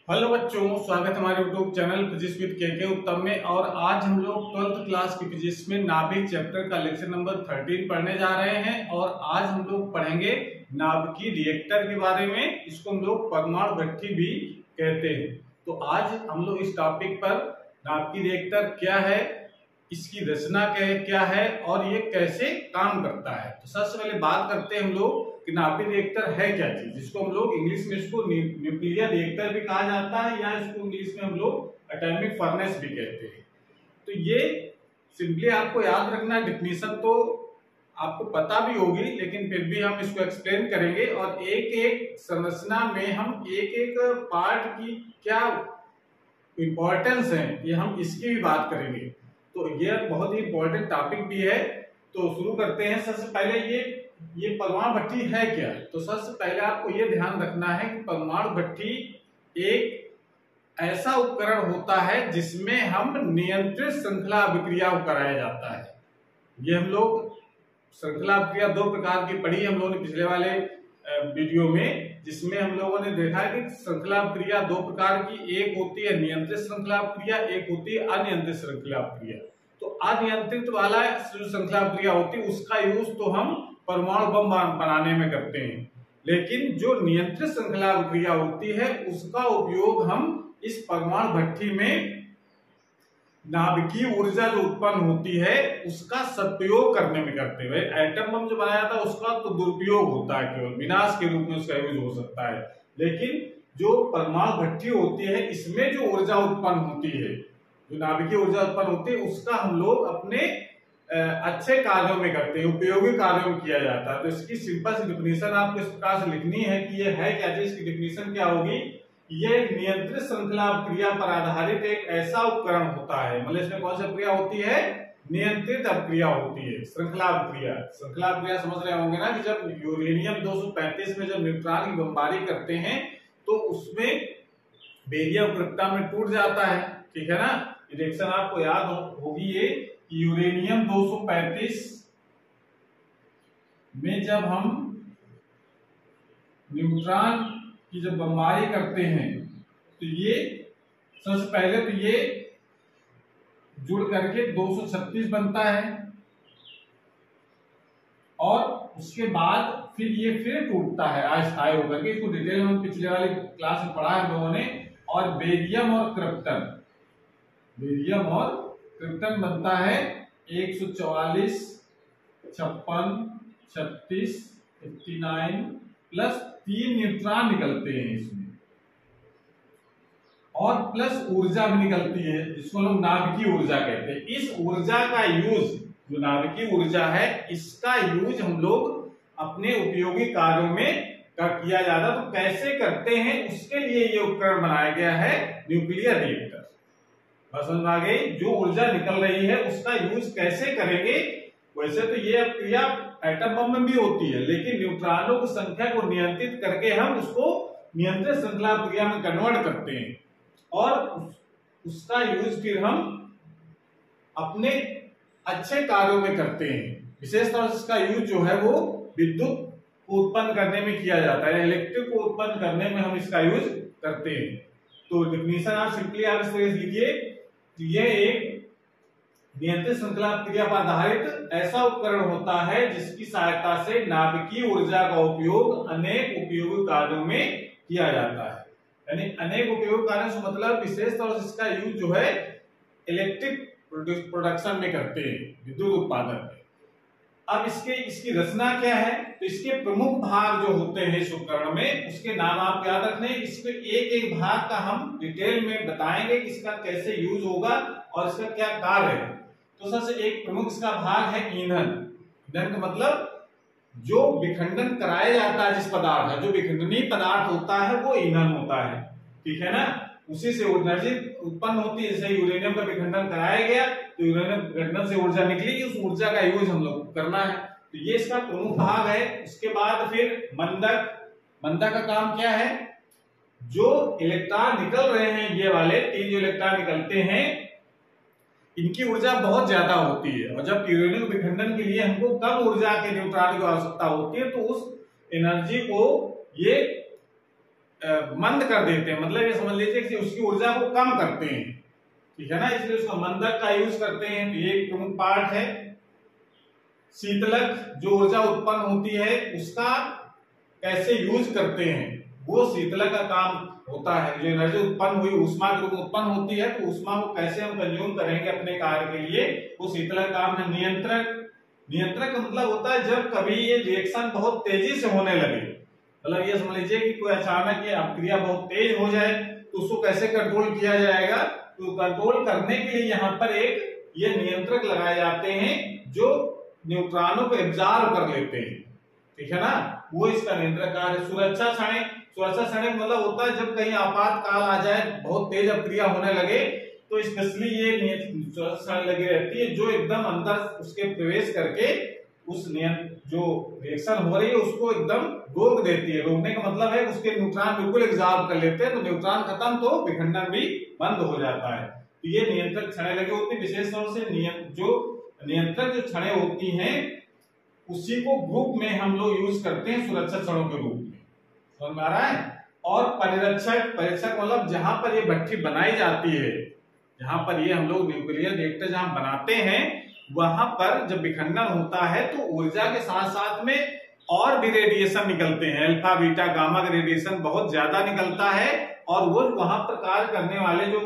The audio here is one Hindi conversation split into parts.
हेलो बच्चों, स्वागत है हमारे यूट्यूब चैनल फिजिक्स विद के उत्तम में। और आज हम लोग 12th क्लास की फिजिक्स में नाभिक चैप्टर का लेक्चर नंबर 13 पढ़ने जा रहे हैं। और आज हम लोग पढ़ेंगे नाभिकीय रिएक्टर के बारे में। इसको हम लोग परमाणु भट्ठी भी कहते हैं। तो आज हम लोग इस टॉपिक पर नाभिकीय रिएक्टर क्या है, इसकी रचना क्या है और ये कैसे काम करता है। तो सबसे पहले बात करते हैं हम लोग कि नाभिकीय रिएक्टर है क्या चीज, जिसको हम लोग इंग्लिश में इसको न्यूक्लियर रिएक्टर भी कहा जाता है या इसको इंग्लिश में हम लोग एटॉमिक फर्नेस भी कहते हैं। तो ये सिंपली आपको याद रखना, डेफिनेशन तो आपको पता भी होगी लेकिन फिर भी हम इसको एक्सप्लेन करेंगे और एक एक संरचना में हम एक एक पार्ट की क्या इंपॉर्टेंस है ये हम इसकी भी बात करेंगे। तो ये बहुत ही इंपॉर्टेंट टॉपिक भी है। तो शुरू करते हैं। सबसे पहले ये परमाणु भट्ठी है क्या। तो सबसे पहले आपको ये ध्यान रखना है कि परमाणु भट्ठी एक ऐसा उपकरण होता है जिसमें हम नियंत्रित श्रृंखला अभिक्रिया को कराया जाता है। ये हम लोग श्रृंखला अभिक्रिया दो प्रकार की पढ़ी हम लोगों ने पिछले वाले वीडियो में, जिसमें हम लोगों ने देखा कि श्रृंखला अभिक्रिया दो प्रकार की, एक होती है नियंत्रित श्रृंखला अभिक्रिया, एक होती है अनियंत्रित श्रृंखला अभिक्रिया। तो अनियंत्रित वाला जो श्रृंखला अभिक्रिया होती है उसका यूज तो हम परमाणु बम बनाने में करते हैं, लेकिन जो नियंत्रित श्रृंखला अभिक्रिया होती है उसका उपयोग हम इस परमाणु भट्ठी में नाभिकीय ऊर्जा जो उत्पन्न होती है उसका सदुपयोग करने में करते हैं। एटम बम जो बनाया था उसका तो दुरुपयोग होता है, केवल विनाश के रूप में उसका यूज हो सकता है। लेकिन जो परमाणु भट्ठी होती है इसमें जो ऊर्जा उत्पन्न होती है, जो नाभिकीय ऊर्जा उत्पन्न होती है उसका हम लोग अपने अच्छे कार्यों में करते हैं, उपयोगी कार्यों में किया जाता है। तो इसकी सिंपल सी डिफिनेशन आपको इस प्रकार से लिखनी है कि ये है क्या चीज। इसकी डिफिनेशन क्या होगी, ये नियंत्रित श्रृंखला अभिक्रिया पर आधारित एक ऐसा उपकरण होता है। मतलब इसमें कौन सी अभिक्रिया होती है, नियंत्रित अभिक्रिया होती है, श्रृंखला अभिक्रिया। श्रृंखला अभिक्रिया समझ रहे होंगे ना कि जब यूरेनियम 235 में जब न्यूट्रॉन की बमबारी करते हैं तो उसमें बेरियम क्रिप्टन में टूट जाता है, ठीक है ना। रिएक्शन आपको याद होगी ये, यूरेनियम 235 में जब हम न्यूट्रॉन की जब बमबारी करते हैं तो ये सबसे पहले तो ये जुड़ करके 236 बनता है और उसके बाद फिर ये फिर टूटता है अस्थायी होकर के। इसको डिटेल में पिछले वाली क्लास में पढ़ा है हम लोगों ने। और बेरियम और क्रिप्टन बनता है 144, 56, 36, 59 प्लस 3 न्यूट्रॉन निकलते हैं इसमें और प्लस ऊर्जा भी निकलती है जिसको लोग नाभिकीय ऊर्जा कहते हैं। इस ऊर्जा का यूज, जो नाभिकीय ऊर्जा है इसका यूज हम लोग अपने उपयोगी कार्यों में किया जाता है। तो कैसे करते हैं उसके लिए ये उपकरण बनाया गया है, न्यूक्लियर रिएक्टर। समझ आ गई, जो ऊर्जा निकल रही है उसका यूज कैसे करेंगे। वैसे तो ये क्रिया एटम बम में भी होती है, लेकिन न्यूट्रॉनों की संख्या को नियंत्रित करके हम उसको नियंत्रित श्रृंखला क्रिया में कन्वर्ट करते हैं और उसका यूज फिर हम अपने अच्छे कार्यों में करते हैं। विशेष तौर से इसका यूज जो है वो विद्युत को उत्पन्न करने में किया जाता है, इलेक्ट्रिक को उत्पन्न करने में हम इसका यूज करते हैं। तो डिफिनेशन आप सिंपली आप इस तरह से लिखिए, यह एक नियंत्रित श्रृंखला क्रिया पर आधारित ऐसा उपकरण होता है जिसकी सहायता से नाभिकीय ऊर्जा का उपयोग अनेक उपयोगी कार्यों में किया जाता है। यानी अनेक उपयोगी कार्यों से मतलब विशेष तौर से इसका यूज जो है इलेक्ट्रिक प्रोडक्शन में करते हैं, विद्युत उत्पादन में। अब इसकी रचना क्या है, तो इसके प्रमुख भाग जो होते हैं इस उपकरण में उसके नाम आप याद रखने। इसके एक एक भाग का हम डिटेल में बताएंगे कि इसका कैसे यूज होगा और इसका क्या कार्य है। तो सबसे एक प्रमुख इसका भाग है ईंधन। ईंधन का मतलब जो विखंडन कराया जाता है, जिस पदार्थ है जो विखंडनीय पदार्थ होता है वो ईंधन होता है, ठीक है ना। उसी से एनर्जी उत्पन्न होती है। जैसे यूरेनियम का विखंडन कराया गया तो यूरेनियम विखंडन से ऊर्जा निकली, उस ऊर्जा का यूज हम लोग करना है। तो ये इसका प्रमुख भाग है। उसके बाद फिर मंदक का काम क्या है, जो इलेक्ट्रॉन निकल रहे हैं, ये वाले 3 जो इलेक्ट्रॉन निकलते हैं इनकी ऊर्जा बहुत ज्यादा होती है और जब यूरेनियम विखंडन के लिए हमको कम ऊर्जा के न्यूट्रॉन की आवश्यकता होती है तो उस एनर्जी को ये मंद कर देते हैं, मतलब ये समझ लीजिए कि उसकी ऊर्जा को कम करते हैं, ठीक है ना, इसलिए उसका मंदक का यूज करते हैं। तो ये एक प्रमुख पार्ट है। शीतलक जो ऊर्जा उत्पन्न होती है उसका कैसे यूज करते हैं, वो शीतलक का काम होता है। जो एनर्जी उत्पन्न हुई, ऊष्मा के रूप में उत्पन्न होती है, तो ऊष्मा को कैसे हम कंज्यूम करेंगे अपने कार्य के लिए, वो शीतलक काम है। नियंत्रक, नियंत्रक का मतलब होता है जब कभी ये रिएक्शन बहुत तेजी से होने लगे, मतलब ये समझ लीजिए कि कोई अचानक ये अपक्रिया बहुत तेज हो जाए, तो उसको कैसे कंट्रोल किया जाएगा। तो कंट्रोल करने के लिए यहाँ पर एक ये नियंत्रक लगाए जाते हैं जो न्यूट्रॉनों को एब्जॉर्ब कर लेते हैं, ठीक है ना, वो इसका नियंत्रक कार्य है। सुरक्षा क्षणिक, सुरक्षा क्षणिक मतलब होता है जब कहीं आपातकाल आ जाए, बहुत तेज अपक्रिया होने लगे, तो स्पेशली ये सुरक्षा क्षणिक लगी रहती है जो एकदम अंदर उसके प्रवेश करके उस जो रिएक्शन हो रही है उसको एकदम रोक देती है। रोकने का मतलब है उसके न्यूट्रॉन बिल्कुल एब्जॉर्ब कर लेते हैं, तो न्यूट्रॉन खत्म तो विखंडन भी बंद हो जाता है। तो ये नियंत्रक क्षणें लगी होती है। विशेष तौर से नियंत्रक जो क्षणें होती हैं उसी को ग्रुप में हम लोग यूज करते हैं सुरक्षा क्षणों के रूप में, समझ में आ रहा है। और परिरक्षक, परिरक्षक मतलब जहां पर ये भट्ठी बनाई जाती है, जहां पर ये हम लोग न्यूक्लियर रिएक्टर जहां बनाते हैं, वहां पर जब विखंडन होता है तो ऊर्जा के साथ साथ में और भी रेडिएशन निकलते हैं, अल्फा बीटा गामा का रेडिएशन बहुत ज्यादा निकलता है, और वो वहां पर कार्य करने वाले जो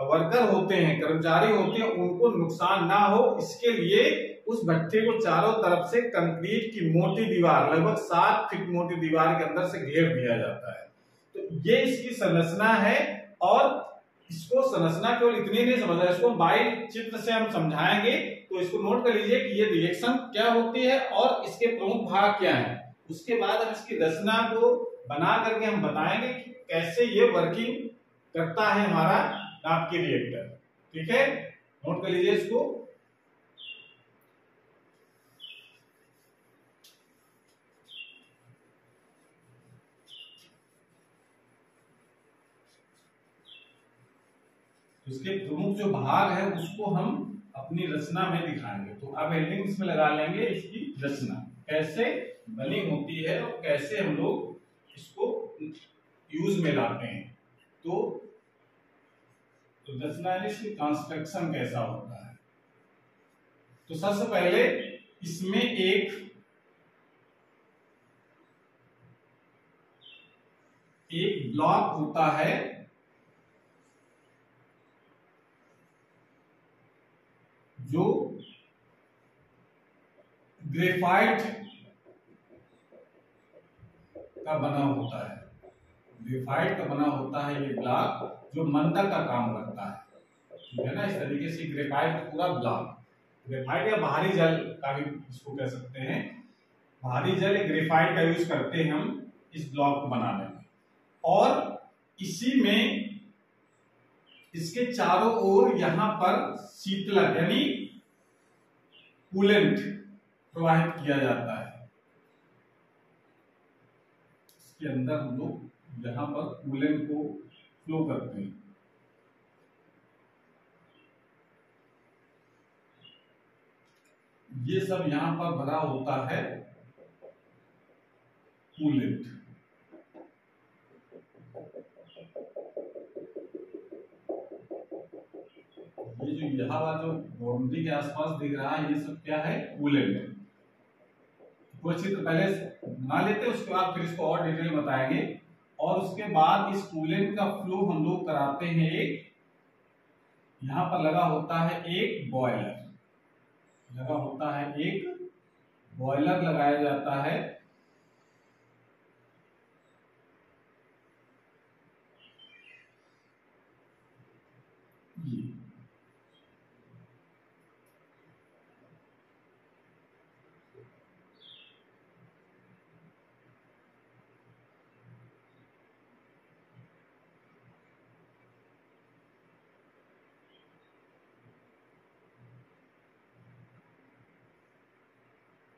वर्कर होते हैं, कर्मचारी होते हैं, उनको नुकसान ना हो इसके लिए उस भट्टे को चारों तरफ से कंक्रीट की मोटी दीवार, लगभग 7 फीट मोटी दीवार के अंदर से घेर दिया जाता है। तो ये इसकी संरचना है, और इसको संरचना केवल इतनी नहीं समझना, इसको बाई चित्र से हम समझाएंगे। तो इसको नोट कर लीजिए कि ये रिएक्शन क्या होती है और इसके प्रमुख भाग क्या हैं। उसके बाद हम इसकी रचना को बना करके हम बताएंगे कि कैसे ये वर्किंग करता है हमारा नाभिकीय रिएक्टर, ठीक है। नोट कर लीजिए इसको। इसके प्रमुख जो भाग है उसको हम अपनी रचना में दिखाएंगे। तो अब हेडिंग इसमें लगा लेंगे इसकी रचना कैसे बनी होती है और कैसे हम लोग इसको यूज में लाते हैं। तो रचना इसकी कंस्ट्रक्शन कैसा होता है। तो सबसे पहले इसमें एक ब्लॉक होता है जो ग्रेफाइट का बना होता है, ग्रेफाइट का बना होता है ये ब्लॉक जो मंदक का काम करता है, ठीक है ना। इस तरीके से ग्रेफाइट पूरा ब्लॉक, ग्रेफाइट या भारी जल का भी इसको कह सकते हैं, भारी जल ग्रेफाइट का यूज करते हैं हम इस ब्लॉक को बनाने में। और इसी में इसके चारों ओर यहां पर शीतलक यानी कूलेंट प्रवाहित किया जाता है। इसके अंदर हम लोग यहां पर कूलेंट को फ्लो करते हैं। ये सब यहां पर भरा होता है कूलेंट। ये जो यहाँ वाला जो बाउंड्री के आसपास दिख रहा है ये सब क्या है, कूलेंट। कुछ चित्र पहले बना लेते हैं, उसके बाद फिर इसको और डिटेल में बताएंगे। और उसके बाद इस कूलेंट का फ्लो हम लोग कराते हैं एक, यहाँ पर लगा होता है एक बॉयलर, लगा होता है एक बॉयलर लगाया जाता है।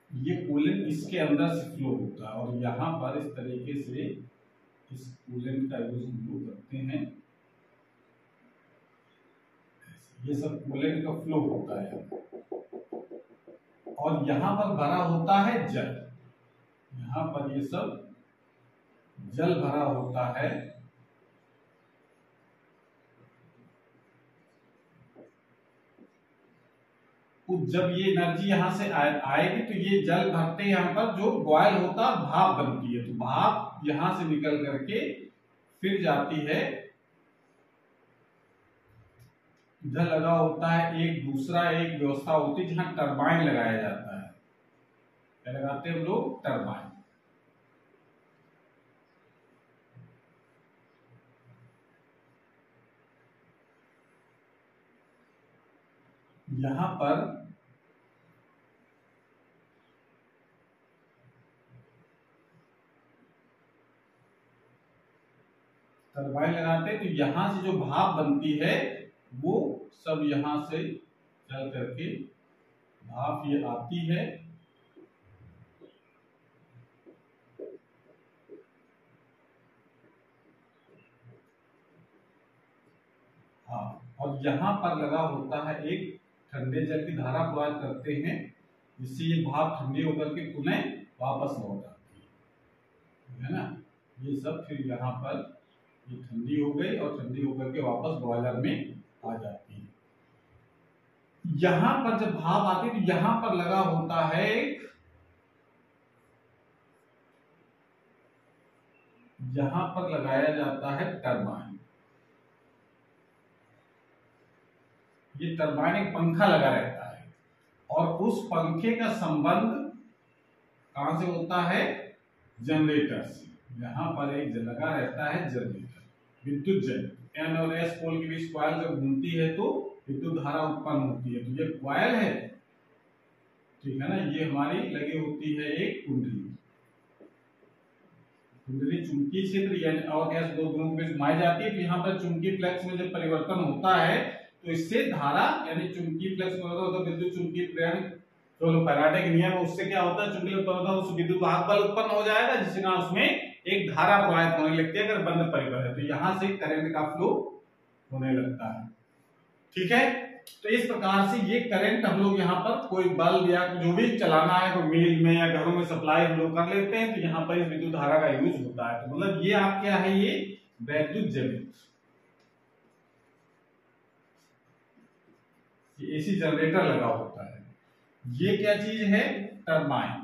ये कूलेंट इसके अंदर से फ्लो होता है, और यहाँ पर इस तरीके से इस कूलेंट का यूज हम लोग करते हैं। ये सब कूलेंट का फ्लो होता है, और यहाँ पर भरा होता है जल। यहाँ पर ये सब जल भरा होता है तो जब ये एनर्जी यहां से आएगी तो ये जल भरते यहाँ पर जो बॉयल होता है भाप बनती है, तो भाप यहां से निकल करके फिर जाती है, इधर लगा होता है एक दूसरा एक व्यवस्था होती है जहां टरबाइन लगाया जाता है। क्या लगाते हैं हम लोग? टरबाइन। यहां पर टरबाइन लगाते हैं तो यहां से जो भाप बनती है वो सब यहां से चल करके भाप ये आती है, हाँ, और यहाँ पर लगा होता है एक ठंडे जल की धारा प्रवाहित करते हैं जिससे ये भाप ठंडी होकर के पुनः वापस लौट आती है ना। ये सब फिर यहाँ पर ये ठंडी हो गई और ठंडी होकर के वापस बॉयलर में आ जाती है। यहाँ पर जब भाप आती है तो यहाँ पर लगा होता है यहाँ पर लगाया जाता है टरबाइन। ये टरबाइन एक पंखा लगा रहता है और उस पंखे का संबंध कहां से होता है? जनरेटर से। यहाँ पर एक लगा रहता है जनरेटर, विद्युत जनरेटर। एन और एस पोल के बीच कॉइल जब घूमती है तो विद्युत धारा उत्पन्न होती है, तो ये कॉइल है, ठीक है ना। ये हमारी लगी होती है एक कुंडली, कुंडली चुंबकीय क्षेत्र यानी और एस दो ध्रुवों के बीच घुमाई जाती है। तो यहाँ पर चुंबकीय फ्लक्स में जब परिवर्तन होता है तो इससे धारा यानी चुंबकीय फ्लक्स परिवर्तन होता है, विद्युत चुंबकीय प्रेरण जो फैराडे के नियम है उससे क्या होता है? चुंबकीय परिवर्तन उस विद्युत वाहक बल उत्पन्न हो जाएगा जिससे ना उसमें एक धारा प्रवाहित होने लगती है अगर बंद परिपथ है, तो यहाँ से करंट का फ्लो होने लगता है, ठीक है। तो इस प्रकार से ये करंट हम लोग यहाँ पर कोई बल्ब या जो भी चलाना है, कोई मिल में या घरों में सप्लाई हम लोग कर लेते हैं, तो यहाँ पर इस विद्युत धारा का यूज होता है। तो मतलब ये आप क्या है? ये वैद्युत जनित एसी जनरेटर लगा होता है। ये क्या चीज है? टरबाइन।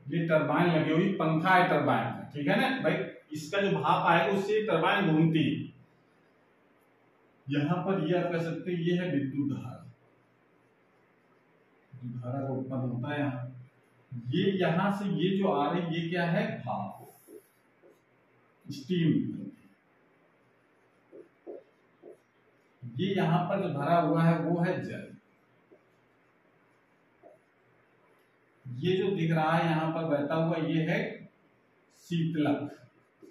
ये टरबाइन लगी हुई पंखा है टरबाइन का, ठीक है ना भाई। इसका जो भाप आएगा उससे टरबाइन घूमती है। यहां पर ये आप कह सकते हैं ये है विद्युत धारा, विद्युत धारा का उत्पन्न होता है यहाँ। ये यहां से ये जो आ रही ये क्या है? भाप, स्टीम। ये यहां पर जो भरा हुआ है वो है जल। ये जो दिख रहा है यहां पर बहता हुआ ये है शीतलक,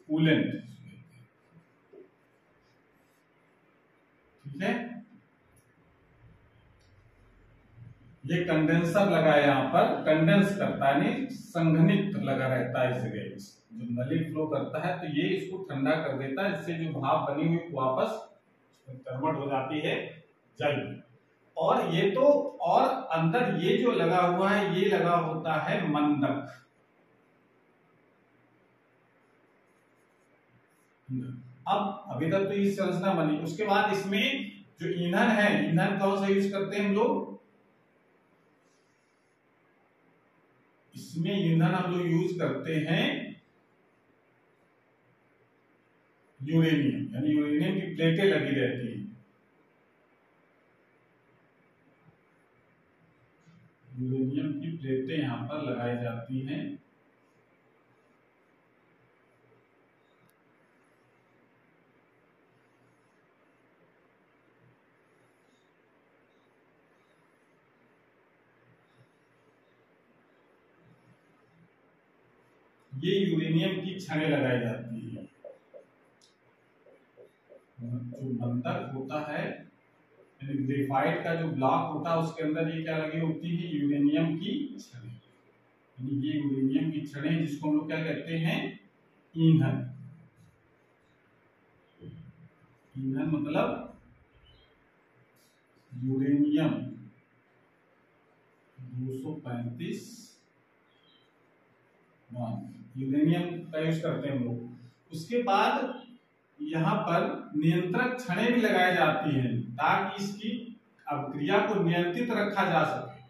कूलेंट, ठीक है। ये कंडेंसर लगा है यहाँ पर, कंडेंस करता है नहीं संघनित लगा रहता है इस जगह, जो नली फ्लो करता है तो ये इसको ठंडा कर देता है, इससे जो भाप बनी हुई वापस कन्वर्ट हो जाती है जल में। और ये तो और अंदर ये जो लगा हुआ है ये लगा होता है मंदक। अब अभी तक तो इस संरचना बनी, उसके बाद इसमें जो ईंधन है, ईंधन कौन सा यूज करते हैं हम लोग? इसमें ईंधन हम लोग यूज करते हैं यूरेनियम, यानी यूरेनियम की प्लेटें लगी रहती हैं। यूरेनियम की प्लेटें यहां पर लगाई जाती हैं। ये यूरेनियम की छड़ें लगाई जाती है। जो बंधक होता है ग्रेफाइट का जो ब्लॉक होता है उसके अंदर ये क्या लगी होती है? यूरेनियम की छड़ें। ये यूरेनियम की छड़ें जिसको हम लोग क्या कहते हैं? ईंधन। ईंधन मतलब यूरेनियम 235 यूरेनियम का यूज करते हैं हम लोग। उसके बाद यहाँ पर नियंत्रक छड़ें भी लगाई जाती हैं ताकि इसकी अभिक्रिया को नियंत्रित रखा जा सके।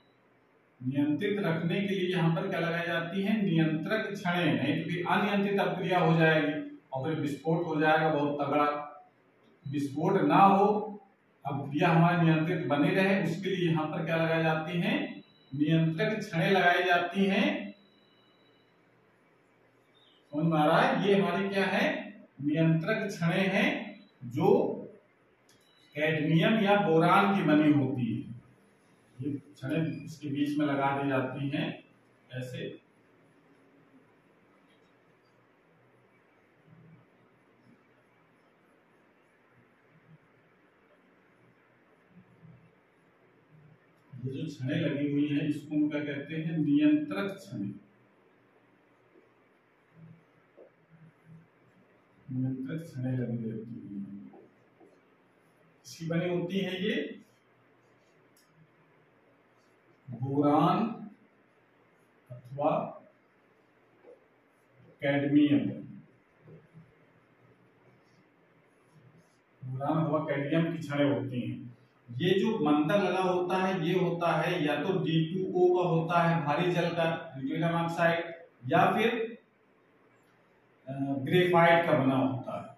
नियंत्रित रखने के लिए यहाँ पर क्या लगाई जाती है, नियंत्रक छड़ें, नहीं तो फिर अनियंत्रित अभिक्रिया हो जाएगी और फिर विस्फोट हो जाएगा बहुत तगड़ा। विस्फोट ना हो, अभिक्रिया हमारी नियंत्रित बनी रहे, उसके लिए यहाँ पर क्या लगाई जाती है, नियंत्रक छड़ें लगाई जाती हैं। समझ में आ रहा है? ये हमारी क्या है, नियंत्रक छड़ें हैं जो कैडमियम या बोरान की बनी होती है। ये छड़ें इसके बीच में लगा दी जाती हैं ऐसे। ये जो छड़ें लगी हुई हैं इसको हम क्या कहते हैं, नियंत्रक छड़ें। नियंत्रक छड़ें लगी रहती हैं, इसकी बनी होती है ये बोरान अथवा कैडमियम। बोरान अथवा कैडमियम की छड़ें होती हैं। ये जो मंदक लगा होता है ये होता है या तो D2O का होता है, भारी जल का, ड्यूटेरियम ऑक्साइड, या फिर ग्रेफाइट का बना होता है,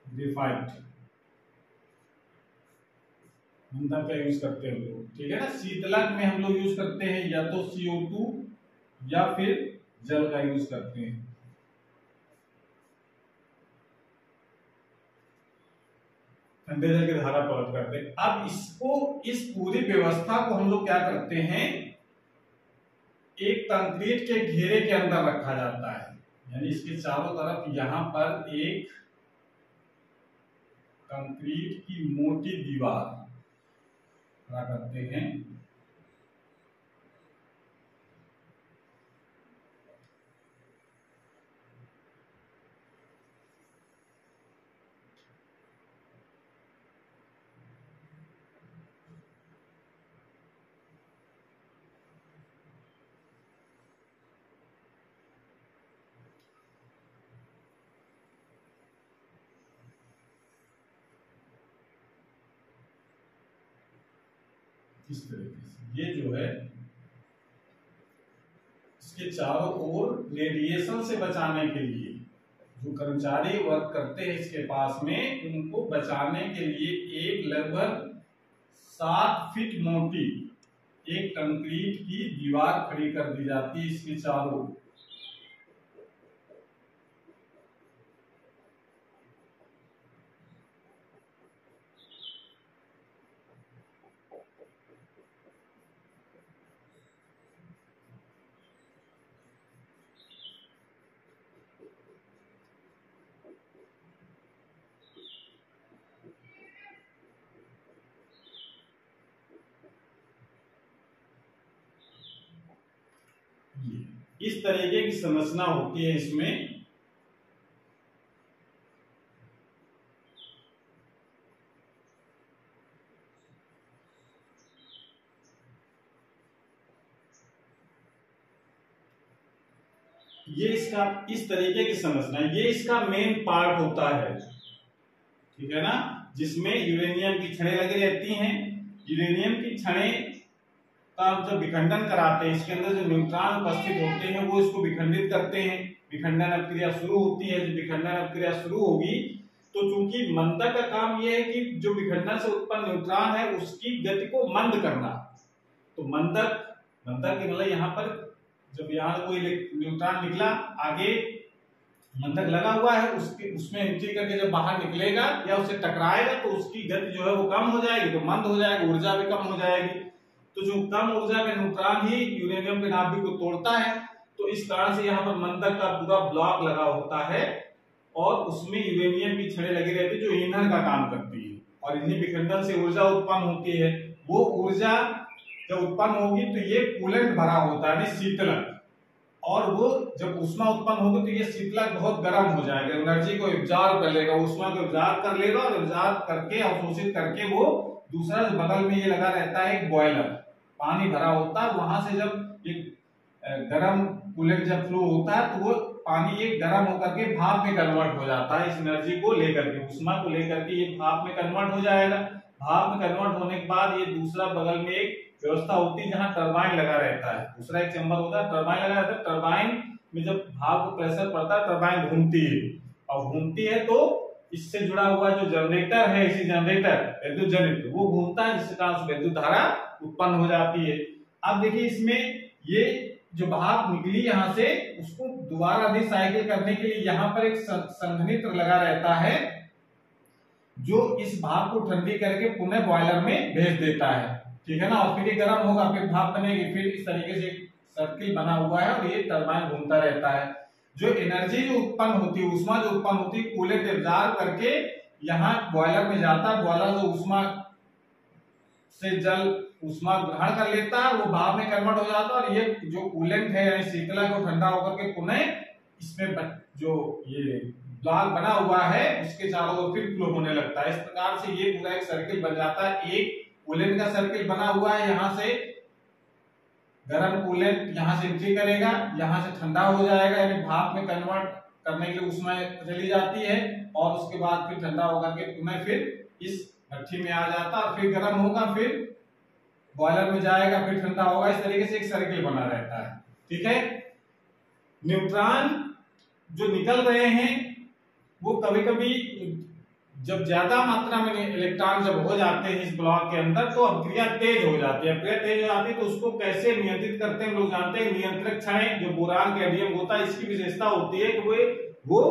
ग्रेफाइट मंदक का यूज करते हैं लोग, ठीक है ना। शीतलक में हम लोग यूज करते हैं या तो CO2 या फिर जल का यूज करते हैं। ठंडे जल की धारा प्राप्त करते हैं। अब इसको, इस पूरी व्यवस्था को हम लोग क्या करते हैं, एक कंक्रीट के घेरे के अंदर रखा जाता है, यानी इसके चारों तरफ यहाँ पर एक कंक्रीट की मोटी दीवार खड़ा करते हैं। इस तरीके से ये जो है इसके चारों ओर रेडिएशन से बचाने के लिए जो कर्मचारी वर्क करते हैं इसके पास में, उनको बचाने के लिए एक लगभग 7 फीट मोटी एक कंक्रीट की दीवार खड़ी कर दी जाती है इसके चारों ओर। इस तरीके की संरचना होती है इसमें। ये इसका इस तरीके की संरचना, ये इसका मेन पार्ट होता है, ठीक है ना, जिसमें यूरेनियम की छड़ें लगी रहती हैं। यूरेनियम की छड़ें का जब विखंडन कराते हैं, इसके अंदर जो न्यूट्रॉन उपस्थित होते हैं वो इसको विखंडित करते हैं। विखंडन अभिक्रिया शुरू होती है। जब विखंडन अभिक्रिया शुरू होगी तो चूंकि मंदक का काम यह है कि जो विखंडन से उत्पन्न न्यूट्रॉन है उसकी गति को मंद करना। तो मंदक के मतलब यहाँ पर जब यहाँ कोई न्यूट्रॉन निकला, आगे मंदक लगा हुआ है, उसमें एंट्री करके जब बाहर निकलेगा या उससे टकराएगा तो उसकी गति जो है वो कम हो जाएगी, तो मंद हो जाएगी, ऊर्जा भी कम हो जाएगी। तो जो कम ऊर्जा का न्यूट्रॉन ही यूरेनियम के नाभिक को तोड़ता है। तो इस कारण से यहाँ पर मंदक का पूरा ब्लॉक लगा होता है और उसमें यूरेनियम की छड़ें लगी रहती है जो ईंधन का काम करती है और इन्हीं विखंडन से ऊर्जा उत्पन्न होती है। वो ऊर्जा जब उत्पन्न होगी तो ये कूलेंट भरा होता है, शीतलक, और वो जब ऊष्मा उत्पन्न होगी तो ये शीतलक बहुत गर्म हो जाएगा, एनर्जी को एब्जॉर्ब कर लेगा, ऊष्मा को एब्जॉर्ब कर लेगा और एब्जॉर्ब करके अवशोषित करके वो दूसरा बगल में ये लगा रहता है एक बॉयलर, पानी भरा होता है, वहां से जब एक गर्म कूलेंट जब फ्लो होता है तो वो पानी एक गर्म होकर के भाप में कन्वर्ट हो जाता है, इस एनर्जी को लेकर के, ऊष्मा को लेकर के ये भाप में कन्वर्ट हो जाएगा। भाप में कन्वर्ट होने के बाद ये दूसरा बगल में एक व्यवस्था होती है जहां टरबाइन लगा रहता है, दूसरा एक चैम्बर होता है, टरबाइन लगा रहता है। टरबाइन में जब भाप को प्रेशर पड़ता है टरबाइन घूमती है, और घूमती है तो इससे जुड़ा हुआ जो जनरेटर है, इसी जनरेटर विद्युत जनरेटर वो घूमता है, जिससे कारण विद्युत धारा उत्पन्न हो जाती है। अब देखिए इसमें ये जो भाप निकली यहाँ से उसको दोबारा रिसाइकिल करने के लिए यहाँ पर एक संघनित्र लगा रहता है जो इस भाप को ठंडी करके पुनः बॉयलर में भेज देता है, ठीक है ना। और फिर ये गर्म होगा, फिर भाप बनेगी, फिर इस तरीके से सर्किल बना हुआ है और ये टरबाइन घूमता रहता है। जो एनर्जी जो उत्पन्न होती है, ऊष्मा जो उत्पन्न होती है, कूलेंट एब्जॉर्ब करके यहाँ बॉयलर में जाता है, बॉयलर जो ऊष्मा से जल ऊष्मा ग्रहण कर लेता है, वो भाप में कन्वर्ट हो जाता है और ये जो कूलेंट है यानी शीतलक को ठंडा होकर के पुनः इसमें जो ये ब्लॉक बना हुआ है उसके चारों ओर फिर फ्लो होने लगता है। इस प्रकार से ये पूरा एक सर्किल बन जाता है, एक कूलेंट का सर्किल बना हुआ है, यहाँ से गर्म कूलेंट यहाँ से एंट्री करेगा, यहाँ से ठंडा हो जाएगा यानी भाप में कन्वर्ट करने के लिए ऊष्मा चली जाती है और उसके बाद फिर ठंडा होकर के पुनः फिर इस भट्ठी में आ जाता है, फिर गर्म होगा, फिर बॉयलर में जाएगा, फिर ठंडा होगा, इस तरीके से एक सर्किल बना रहता है, ठीक है। न्यूट्रॉन जो निकल रहे हैं वो कभी कभी जब ज्यादा मात्रा में इलेक्ट्रॉन जब हो जाते हैं इस ब्लॉक के अंदर तो अभिक्रिया तेज हो जाती है, अभिक्रिया तेज हो जाती है तो उसको कैसे नियंत्रित करते हैं लोग जानते हैं। नियंत्रक क्षण जो बोरान कैडमियम होता है इसकी विशेषता होती है कि वो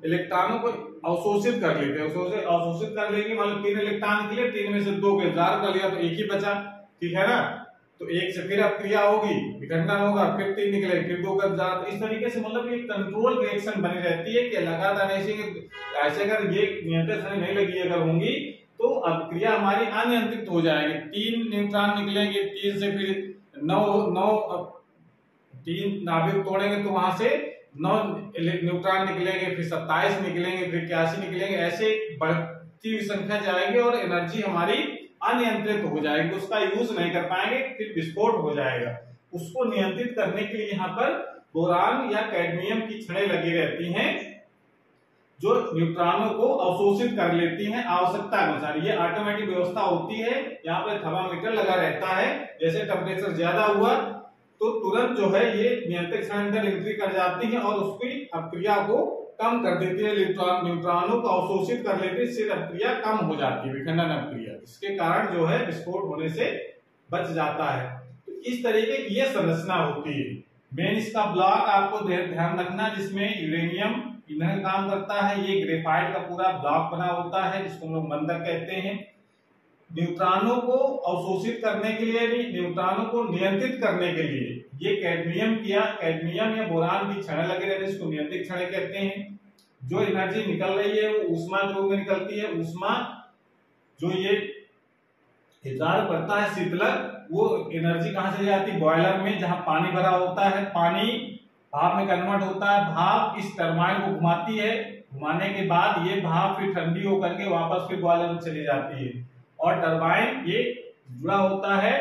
इलेक्ट्रॉनों को अवशोषित कर लेते हैं, अवशोषित कर लेंगे, मतलब 3 इलेक्ट्रॉन निकले, 3 में से 2 को एब्जॉर्ब कर लिया तो एक ही बचा, ठीक है ना। तो एक से फिर अभिक्रिया होगी, विखंडन होगा, फिर 3 निकले, फिर 2 का एब्जॉर्ब, इस तरीके से मतलब एक कंट्रोल रिएक्शन बनी रहती है कि लगातार ऐसे अगर ये नियंत्रित क्षण नहीं लगी अगर होंगी तो अभिक्रिया हमारी अनियंत्रित हो जाएगी। 3 न्यूट्रॉन निकलेंगे, 3 से फिर 9 3 नाभिक तोड़ेंगे तो वहां से 9 न्यूट्रॉन निकलेंगे, फिर 27 निकलेंगे, फिर 81 निकलेंगे, ऐसे बढ़ती हुई संख्या जाएगी और एनर्जी हमारी अनियंत्रित हो जाएगी, उसका यूज नहीं कर पाएंगे, फिर विस्फोट हो जाएगा। उसको नियंत्रित करने के लिए यहाँ पर बोरान या कैडमियम की छड़ें लगी रहती हैं जो न्यूट्रॉनों को अवशोषित कर लेती हैं आवश्यकता अनुसार। ये ऑटोमेटिक व्यवस्था होती है, यहाँ पर थर्मामीटर लगा रहता है, जैसे टेम्परेचर ज्यादा हुआ तो तुरंत जो है ये नियंत्रक क्षण अंदर एंट्री कर जाती है और उसकी अभिक्रिया को कम कर देती है, न्यूट्रॉनों को अवशोषित कर लेती है, इससे अभिक्रिया कम हो जाती है, विखंडन अभिक्रिया, इसके कारण जो है विस्फोट होने से बच जाता है। तो इस तरीके की ये संरचना होती है। मेन इसका ब्लॉक आपको ध्यान रखना जिसमें यूरेनियम ईंधन काम करता है, ये ग्रेफाइट का पूरा ब्लॉक बना होता है जिसको हम लोग मंदक कहते हैं। न्यूट्रॉनों को अवशोषित करने के लिए भी, न्यूट्रॉनों को नियंत्रित करने के लिए ये कैडमियम या बोरान की छड़ें लगे रहते हैं, इसको नियंत्रित छड़ें कहते हैं। जो एनर्जी निकल रही है वो ऊष्मा के रूप में निकलती है, ऊष्मा जो ये एब्जॉर्ब करता है शीतलक, वो एनर्जी कहां से जाती है, बॉयलर में जहां पानी भरा होता है, पानी भाप में कन्वर्ट होता है, भाप इस टरबाइन को घुमाती है, घुमाने के बाद ये भाप फिर ठंडी होकर के वापस फिर बॉयलर में चली जाती है और टरबाइन ये जुड़ा होता है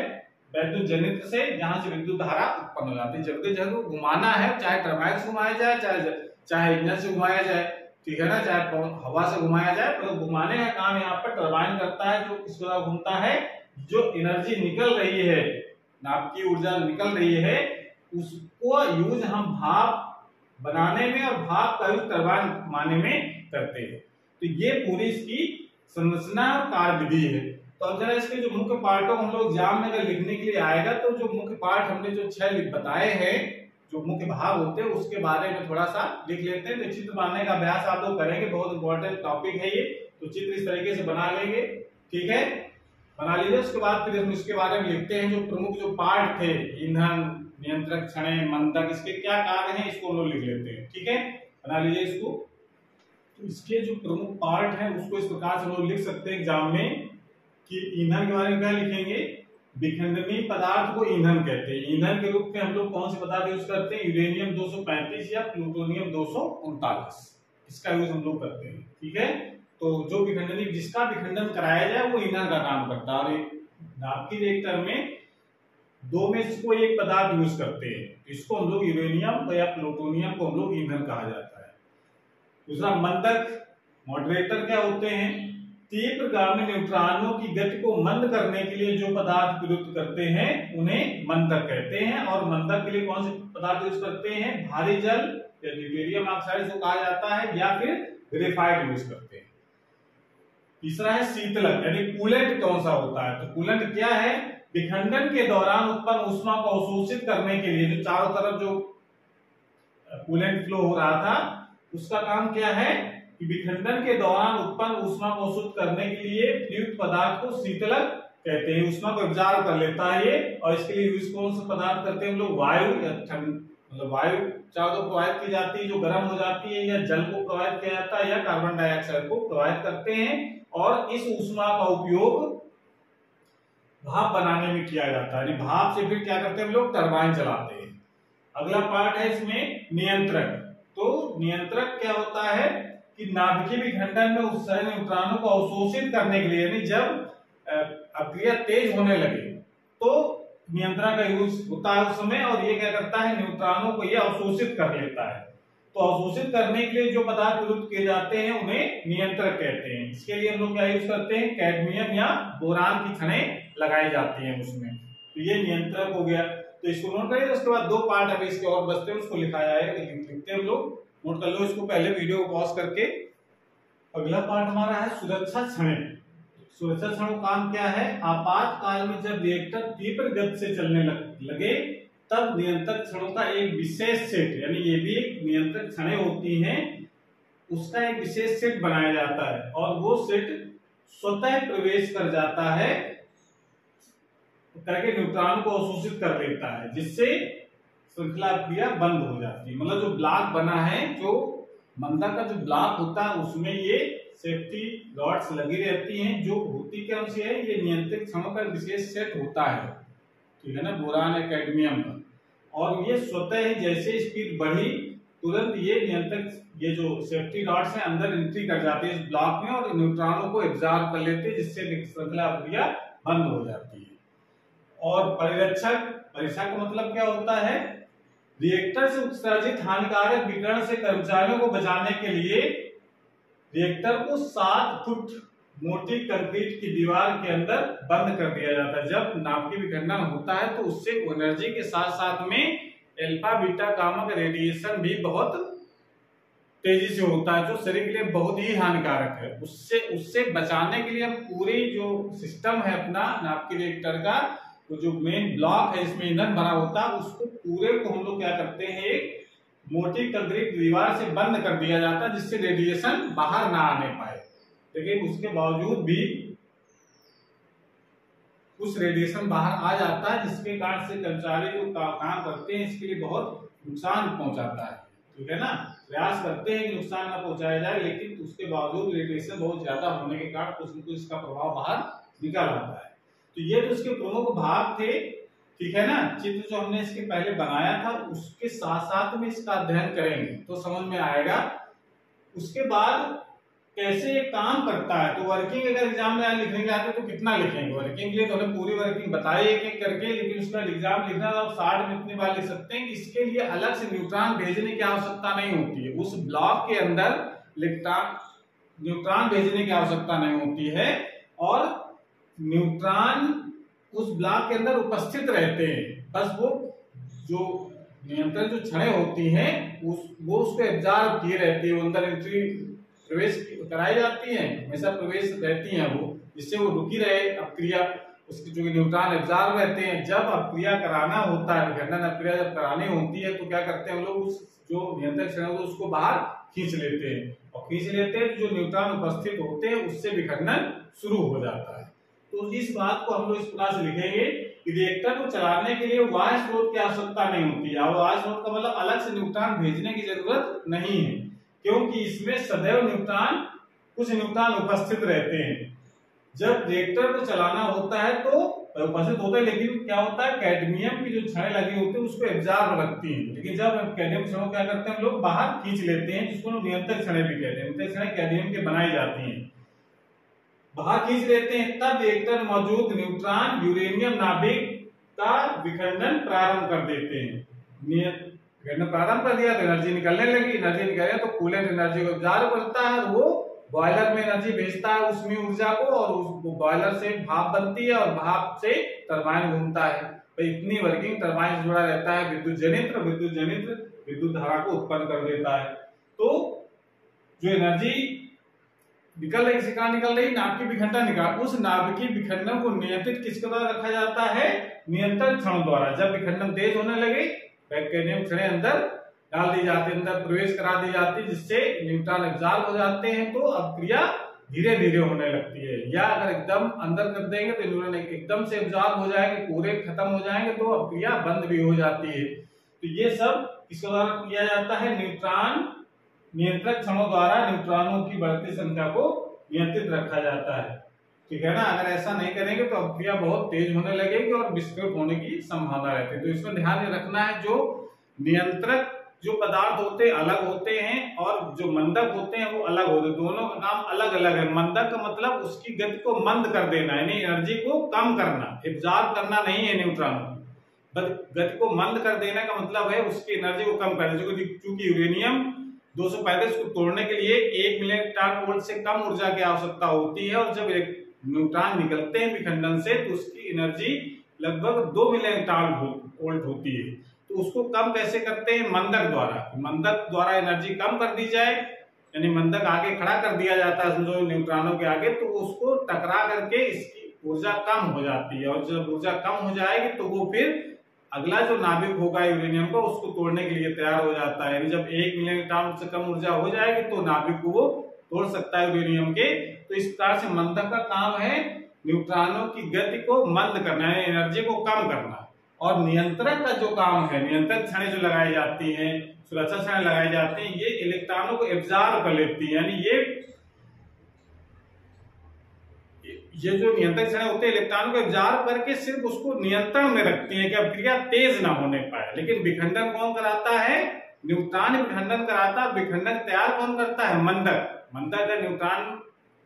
विद्युत जनित्र से, जहां से विद्युत धारा उत्पन्न हो जाती है। जबकि जब घुमाना है चाहे टरबाइन से घुमाया जाए चाहे इंजन से घुमाया जाए, ठीक है ना, चाहे हवा से घुमाया जाए, पर तो घुमाने का काम यहाँ पर टरबाइन करता है जो किस तरह घूमता है, जो एनर्जी निकल रही है, नाभ की ऊर्जा निकल रही है, उसको यूज हम भाप बनाने में और भाप का यूज टरबाइन घुमाने में करते हैं। तो ये पूरी इसकी संरचना कार्यविधि है। तो अब जरा इसके जो मुख्य पार्टों हम लोग एग्जाम में अगर लिखने के लिए आएगा तो जो मुख्य पार्ट हमने जो 6 बताए हैं, जो मुख्य भाग होते हैं उसके बारे में थोड़ा सा लिख लेते हैं। तो चित्र बनाने का अभ्यास आप लोग करेंगे, बहुत इंपॉर्टेंट टॉपिक है ये, तो चित्र इस तरीके से बना लेंगे, ठीक है, बना लीजिए। उसके बाद फिर हम इसके बारे में लिखते हैं जो प्रमुख जो पार्ट थे, ईंधन, नियंत्रक छड़ें, मंदक, इसके क्या कार्य हैं इसको हम लोग लिख लेते हैं, ठीक है, बना लीजिए इसको। तो इसके जो प्रमुख पार्ट हैं उसको इस प्रकार से हम लोग लिख सकते हैं एग्जाम में कि ईंधन के बारे में क्या लिखेंगे, विखंडनीय पदार्थ को ईंधन कहते हैं। ईंधन के रूप में हम लोग कौन से पदार्थ यूज करते हैं? यूरेनियम 235 या प्लूटोनियम 239, इसका यूज हम लोग करते हैं। ठीक है, तो जो विखंडनीय, जिसका विखंडन कराया जाए वो ईंधन का काम करता है। और नाभिकीय रिएक्टर में दो में से कोई एक पदार्थ यूज करते हैं, इसको हम लोग यूरेनियम या प्लूटोनियम को हम लोग ईंधन कहा जाता है। दूसरा मंदक, मॉडरेटर क्या होते हैं? तीव्रगामी न्यूट्रॉनों की गति को मंद करने के लिए जो पदार्थ प्रयुक्त करते हैं उन्हें मंदक कहते हैं। और मंदक के लिए कौन से पदार्थ यूज करते हैं? भारी जल या ड्यूटेरियम ऑक्साइड को कहा जाता है, या फिर ग्रेफाइट यूज करते हैं। तीसरा है शीतलक, यानी कूलेंट कौन सा होता है? तो कूलेंट क्या है? विखंडन के दौरान उत्पन्न ऊष्मा को अवशोषित करने के लिए जो चारों तरफ जो कूलेंट फ्लो हो रहा था उसका काम क्या है कि विखंडन के दौरान उत्पन्न ऊष्मा को अवशोषित करने के लिए प्रयुक्त पदार्थ को शीतलक कहते हैं। ऊष्मा को एब्जॉर्ब कर लेता है ये, और इसके लिए यूज कौन सा पदार्थ करते हैं हम लोग? वायु या मतलब वायु चारों तरफ प्रोवाइड की जाती है जो गर्म हो जाती है, या जल को प्रोवाइड किया जाता है, या कार्बन डाइऑक्साइड को प्रोवाइड करते हैं। और इस ऊष्मा का उपयोग भाप बनाने में किया जाता है। भाप से फिर क्या करते हैं हम लोग? टरबाइन चलाते हैं। अगला पार्ट है इसमें नियंत्रक। तो नियंत्रक क्या होता है कि नाभिकीय विखंडन में उत्सर्जित न्यूट्रॉनों को अवशोषित करने के लिए, यानी जब अक्रिया तेज होने लगे तो नियंत्रक का यूज होता है उस समय, और ये क्या करता है? न्यूट्रॉनों को ये अवशोषित कर लेता है। तो अवशोषित करने के लिए जो पदार्थ प्रयुक्त किए जाते हैं उन्हें नियंत्रक कहते हैं। इसके लिए हम लोग क्या यूज करते हैं? कैडमियम या बोरान की छड़ें लगाई जाती हैं उसमें। तो ये नियंत्रक हो गया, तो इसको नोट करिए। उसके बाद दो पार्ट अभी इसके और बचते हैं, उसको लिखाया है, लिखते हैं हम लोग, नोट कर लो इसको पहले वीडियो को पॉज करके। अगला पार्ट हमारा है सुरक्षा क्षणें। सुरक्षा क्षणों का काम क्या है? आपातकाल में जब रिएक्टर तीव्र गति से चलने लगे तब नियंत्रक क्षणों का एक विशेष सेट, यानी ये भी एक नियंत्रक क्षणें होती हैं, उसका एक विशेष सेट बनाया जाता है, और वो सेट स्वतः प्रवेश कर जाता है करके न्यूट्रॉन को अवशोषित कर लेता है, जिससे श्रृंखला क्रिया बंद हो जाती है। मतलब जो ब्लॉक बना है, जो मंदक का जो ब्लॉक होता है उसमें ये सेफ्टी रॉड्स लगी रहती हैं, जो होती क्या उनसे है? ये नियंत्रित क्षणों का विशेष सेट होता है, ठीक है ना, बोरान या कैडमियम का। और ये स्वतः ही जैसे स्पीड बढ़ी तुरंत ये नियंत्रक, ये जो सेफ्टी रॉड्स हैं अंदर एंट्री कर जाते हैं इस ब्लॉक में, और न्यूट्रॉनों को एब्जॉर्ब कर लेते हैं, जिससे श्रृंखला क्रिया बंद हो जाती है। और परिरक्षक, परिरक्षक का मतलब क्या होता है? रिएक्टर से उत्सर्जित हानिकारक विकिरण से कर्मचारियों को बचाने के लिए रिएक्टर को 7 फुट मोटी कंक्रीट की दीवार के अंदर बंद कर दिया जाता है। जब नाभिकीय विखंडन होता है तो उससे एनर्जी के साथ साथ में अल्फा बीटा गामा का रेडिएशन भी बहुत तेजी से होता है, जो शरीर के लिए बहुत ही हानिकारक है। उससे बचाने के लिए हम पूरी जो सिस्टम है अपना नाभिकीय रिएक्टर का, तो जो मेन ब्लॉक है इसमें ईंधन भरा होता है, उसको पूरे को हम लोग क्या करते हैं? एक मोटी कंक्रीट दीवार से बंद कर दिया जाता है, जिससे रेडिएशन बाहर ना आने पाए। लेकिन उसके बावजूद भी कुछ रेडिएशन बाहर आ जाता है, जिसके कारण से कर्मचारी जो काम करते हैं इसके लिए बहुत नुकसान पहुंचाता है, ठीक है ना। प्रयास करते हैं कि नुकसान ना पहुंचाया जाए, लेकिन उसके बावजूद रेडिएशन बहुत ज्यादा होने के कारण कुछ न कुछ इसका प्रभाव बाहर निकल आता है। तो ये तो इसके प्रमुख भाग थे, ठीक है ना। चित्र जो हमने इसके पहले बनाया था उसके साथ साथ में इसका अध्ययन करेंगे तो समझ में आएगा। उसके बाद कैसे ये काम करता है, तो वर्किंग अगर एग्जाम में लिखने के आते तो कितना लिखेंगे वर्किंग के लिए, तो हमने पूरी वर्किंग बताई एक एक करके, लेकिन उसका एग्जाम लिखना तो आप 60 में इतनी बार लिख सकते हैं। इसके लिए अलग से न्यूट्रॉन भेजने की आवश्यकता नहीं होती है, उस ब्लॉक के अंदर न्यूट्रॉन भेजने की आवश्यकता नहीं होती है, और न्यूट्रॉन उस ब्लॉक के अंदर उपस्थित रहते हैं। बस वो जो नियंत्रण जो छड़ें होती हैं वो उसको एब्जॉर्ब किए रहती है, अंदर एंट्री प्रवेश कराई जाती है, हमेशा प्रवेश रहती हैं वो, जिससे वो रुकी रहे अपक्रिया, उसकी जो न्यूट्रॉन एब्जॉर्ब रहते हैं। जब अपक्रिया कराना होता है, विखंडन अपक्रिया जब करानी होती है तो क्या करते हैं हम लोग, उस जो नियंत्रक छड़ है उसको बाहर खींच लेते हैं, और खींच लेते हैं जो न्यूट्रॉन उपस्थित होते हैं उससे विखंडन शुरू हो जाता है। तो इस बात को हम लोग इस प्रकार से लिखेंगे कि रिएक्टर को चलाने के लिए बाह्य स्रोत की आवश्यकता नहीं होती है। बाह्य स्रोत का मतलब अलग से न्यूट्रॉन भेजने की जरूरत नहीं है, क्योंकि इसमें सदैव कुछ न्यूट्रॉन उपस्थित रहते हैं। जब रिएक्टर को चलाना होता है तो उपस्थित होता है, लेकिन क्या होता है कैडमियम की जो छड़ें लगी होती है उसको एब्जॉर्ब रखती हैं, लेकिन जब कैडमियम छड़ों को क्या करते हैं लोग बाहर खींच लेते हैं, जिसको लोग नियंत्रक छड़ें भी कहते हैं। नियंत्रक छड़ें कैडमियम की बनाई जाती हैं, बाहर खींच लेते हैं, तब रिएक्टर मौजूद न्यूट्रॉन यूरेनियम नाभिक का विखंडन प्रारंभ कर देते हैं। विखंडन प्रारंभ कर दिया तो एनर्जी निकलने लगी, एनर्जी निकले तो कूलेंट एनर्जी को एब्जॉर्ब करता है, वो बॉयलर में एनर्जी भेजता है उसमें ऊर्जा को, और उस बॉयलर से भाप बनती है और भाप से टरबाइन घूमता है। तो इतनी वर्किंग टरबाइन जुड़ा रहता है। विद्युत जनित्र विद्युत धारा को उत्पन्न कर देता है। तो जो एनर्जी निकल रही, किसी कारण निकल रही, नाभिकीय विखंडन निकाल, उस नाभिकीय विखंडन को नियंत्रित किसके द्वारा रखा जाता है? नियंत्रण क्षणों द्वारा। जब विखंडन तेज होने लगे कैडमियम छड़ें अंदर डाल दी जाती है, अंदर प्रवेश करा दी जाती है, जिससे न्यूट्रॉन एब्जॉर्ब हो जाते हैं, तो अपक्रिया धीरे धीरे होने लगती है। या अगर एकदम अंदर कर देंगे तो न्यूट्रॉन एकदम से एब्जॉर्ब हो जाएंगे, पूरे खत्म हो जाएंगे, तो अपक्रिया बंद भी हो जाती है। तो ये सब किसके द्वारा किया जाता है? न्यूट्रॉन नियंत्रक क्षणों द्वारा न्यूट्रॉनों की बढ़ती संख्या को नियंत्रित रखा जाता है। ठीक है ना। अगर ऐसा नहीं करेंगे तो अपक्रिया बहुत तेज होने लगेगी और विस्फोट होने की संभावना रहती है। तो इसमें ध्यान रखना है, जो नियंत्रक जो पदार्थ होते हैं अलग होते हैं और जो मंदक होते हैं वो अलग होते हैं, दोनों का काम अलग अलग है। मंदक का मतलब उसकी गति को मंद कर देना, यानी एनर्जी को कम करना, एब्जॉर्ब करना नहीं है न्यूट्रॉन की। गति को मंद कर देने का मतलब है उसकी एनर्जी को कम करना। क्योंकि यूरेनियम 235 को तोड़ने के लिए 1 मिलियन इलेक्ट्रॉन वोल्ट से कम ऊर्जा की आवश्यकता होती है, और जब न्यूट्रॉन निकलते हैं विखंडन से तो उसकी एनर्जी लगभग 2 मिलियन इलेक्ट्रॉन वोल्ट होती है। तो उसको कम कैसे करते हैं? मंदक द्वारा। मंदक द्वारा एनर्जी कम कर दी जाए, यानी मंदक आगे खड़ा कर दिया जाता है समझो न्यूट्रॉनों के आगे, तो उसको टकरा करके इसकी ऊर्जा कम हो जाती है, और जब ऊर्जा कम हो जाएगी तो वो फिर अगला जो नाभिक होगा यूरेनियम को उसको तोड़ने के लिए तैयार हो जाता है। यानी जब 1 मिलियन इलेक्ट्रॉन से कम ऊर्जा हो जाएगी तो नाभिक को वो तोड़ सकता है यूरेनियम के। तो इस प्रकार से मंदक का काम है न्यूट्रॉनों की गति को मंद करना, यानी एनर्जी को कम करना। और नियंत्रक का जो काम है, नियंत्रक छड़ें जो लगाई जाती हैं, सुरक्षा छड़ें लगाई जाती हैं, ये इलेक्ट्रॉनों को एब्जॉर्ब कर लेती है, यानी ये जो नियंत्रक छड़ें होते हैं इलेक्ट्रॉनों को एब्जॉर्ब करके सिर्फ उसको नियंत्रण में रखती हैं कि अपक्रिया तेज ना होने पाए। लेकिन विखंडन कौन कराता है? न्यूट्रॉन विखंडन कराता है। विखंडन तैयार कौन करता है? मंदक। मंदक अगर न्यूट्रॉन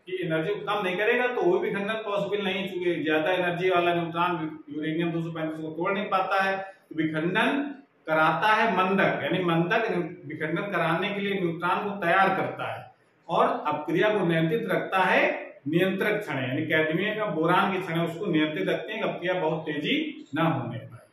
की एनर्जी को कम नहीं करेगा तो वो विखंडन पॉसिबल नहीं, चूंकि ज्यादा एनर्जी वाला न्यूट्रॉन यूरेनियम 235 को तोड़ नहीं पाता है। तो विखंडन कराता है मंदक, यानी मंदक विखंडन कराने के लिए न्यूट्रॉन को तैयार करता है, और अपक्रिया को नियंत्रित रखता है नियंत्रक छड़ें, यानी कैडमियम का बोरान की छड़ें उसको नियंत्रित रखते हैं कि अपक्रिया बहुत तेजी ना होने पाए।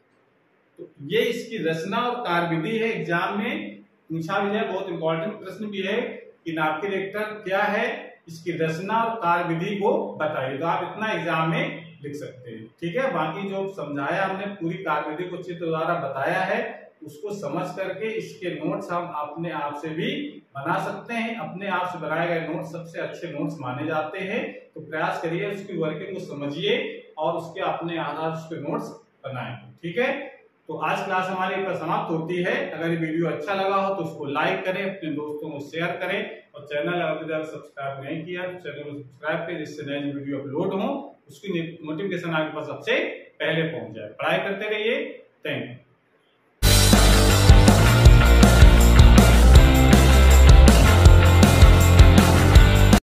तो ये इसकी रचना और कार्यविधि है। एग्जाम में पूछा भी है, बहुत इंपॉर्टेंट प्रश्न भी है कि नाभिकीय रिएक्टर क्या है, इसकी रचना और कार्यविधि को बताइए। तो आप इतना एग्जाम में लिख सकते हैं। ठीक है। बाकी जो समझाया हमने पूरी कार्यविधि को चित्र द्वारा बताया है, उसको समझ करके इसके नोट्स हम अपने आप से भी बना सकते हैं। अपने आप से बनाए गए नोट्स सबसे अच्छे नोट्स माने जाते हैं। तो प्रयास करिए, उसकी वर्किंग को समझिए और उसके अपने आधार पर नोट्स बनाएं। ठीक है। तो आज क्लास हमारी समाप्त होती है। अगर ये वीडियो अच्छा लगा हो तो उसको लाइक करें, अपने दोस्तों को शेयर करें, और चैनल अभी तक सब्सक्राइब नहीं किया तो चैनल को सब्सक्राइब करें, जिससे नई वीडियो अपलोड हो उसकी नोटिफिकेशन आपके पास सबसे पहले पहुंच जाए। पढ़ाई करते रहिए। Thank you.